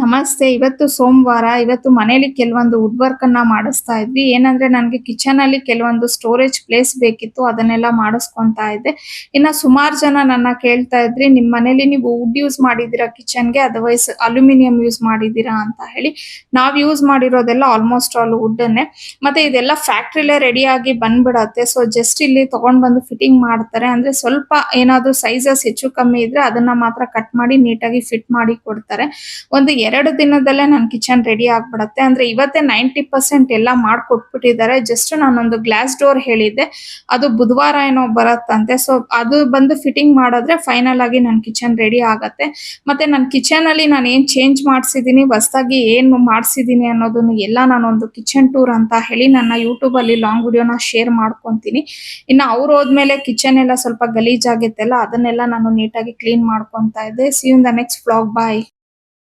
ನಮಸ್ತೆ. ಇವತ್ತು ಸೋಮವಾರ. ಇವತ್ತು ಮನೇಲಿ ಕೆಲವೊಂದು ವುಡ್ ವರ್ಕ್ ಅನ್ನ ಮಾಡಿಸ್ತಾ ಇದ್ವಿ. ಏನಂದ್ರೆ ನನ್ಗೆ ಕಿಚನ್ ಅಲ್ಲಿ ಕೆಲವೊಂದು ಸ್ಟೋರೇಜ್ ಪ್ಲೇಸ್ ಬೇಕಿತ್ತು. ಅದನ್ನೆಲ್ಲ ಮಾಡಿಸ್ಕೊಂತಾ ಇದ್ದೆ. ಇನ್ನ ಸುಮಾರು ಜನ ನನ್ನ ಕೇಳ್ತಾ ಇದ್ರಿ, ನಿಮ್ ಮನೇಲಿ ನೀವು ವುಡ್ ಯೂಸ್ ಮಾಡಿದೀರಾ ಕಿಚನ್‌ಗೆ ಅದರ್ವೈಸ್ ಅಲ್ಯೂಮಿನಿಯಂ ಯೂಸ್ ಮಾಡಿದೀರಾ ಅಂತ ಹೇಳಿ. ನಾವ್ ಯೂಸ್ ಮಾಡಿರೋದೆಲ್ಲ ಆಲ್ಮೋಸ್ಟ್ ಆಲ್ ವುಡ್ಡನ್ನೇ. ಮತ್ತೆ ಇದೆಲ್ಲ ಫ್ಯಾಕ್ಟ್ರಿಲೇ ರೆಡಿ ಆಗಿ ಬಂದ್ಬಿಡತ್ತೆ. ಸೊ ಜಸ್ಟ್ ಇಲ್ಲಿ ತಗೊಂಡ್ ಬಂದು ಫಿಟ್ಟಿಂಗ್ ಮಾಡ್ತಾರೆ. ಅಂದ್ರೆ ಸ್ವಲ್ಪ ಏನಾದ್ರು ಸೈಜಸ್ ಹೆಚ್ಚು ಕಮ್ಮಿ ಇದ್ರೆ ಅದನ್ನ ಮಾತ್ರ ಕಟ್ ಮಾಡಿ ನೀಟಾಗಿ ಫಿಟ್ ಮಾಡಿ ಕೊಡ್ತಾರೆ. ಒಂದು 2 ದಿನದಲ್ಲೇ ನನ್ ಕಿಚನ್ ರೆಡಿ ಆಗ್ಬಿಡತ್ತೆ. ಅಂದ್ರೆ ಇವತ್ತೇ 90% ಎಲ್ಲ ಮಾಡ್ಕೊಟ್ಬಿಟ್ಟಿದ್ದಾರೆ. ಜಸ್ಟ್ ನಾನೊಂದು ಗ್ಲಾಸ್ ಡೋರ್ ಹೇಳಿದ್ದೆ. ಅದು ಬುಧವಾರ ಏನೋ ಬರತ್ತಂತೆ. ಸೊ ಅದು ಬಂದು ಫಿಟ್ಟಿಂಗ್ ಮಾಡಿದ್ರೆ ಫೈನಲ್ ಆಗಿ ನನ್ ಕಿಚನ್ ರೆಡಿ ಆಗತ್ತೆ. ಮತ್ತೆ ನನ್ ಕಿಚನ್ ಅಲ್ಲಿ ನಾನು ಏನ್ ಚೇಂಜ್ ಮಾಡ್ಸಿದೀನಿ, ಹೊಸದಾಗಿ ಏನು ಮಾಡ್ಸಿದೀನಿ ಅನ್ನೋದನ್ನ ಎಲ್ಲ ನಾನೊಂದು ಕಿಚನ್ ಟೂರ್ ಅಂತ ಹೇಳಿ ನನ್ನ ಯೂಟ್ಯೂಬ್ ಅಲ್ಲಿ ಲಾಂಗ್ ವಿಡಿಯೋನ ಶೇರ್ ಮಾಡ್ಕೊಂತೀನಿ. ಇನ್ನ ಅವ್ರು ಹೋದ್ಮೇಲೆ ಕಿಚನ್ ಎಲ್ಲ ಸ್ವಲ್ಪ ಗಲೀಜಾಗಿತ್ತೆಲ್ಲ ಅದನ್ನೆಲ್ಲ ನಾನು ನೀಟಾಗಿ ಕ್ಲೀನ್ ಮಾಡ್ಕೊಂತಾ ಇದ್ದೆ. See you in the next vlog. Bye.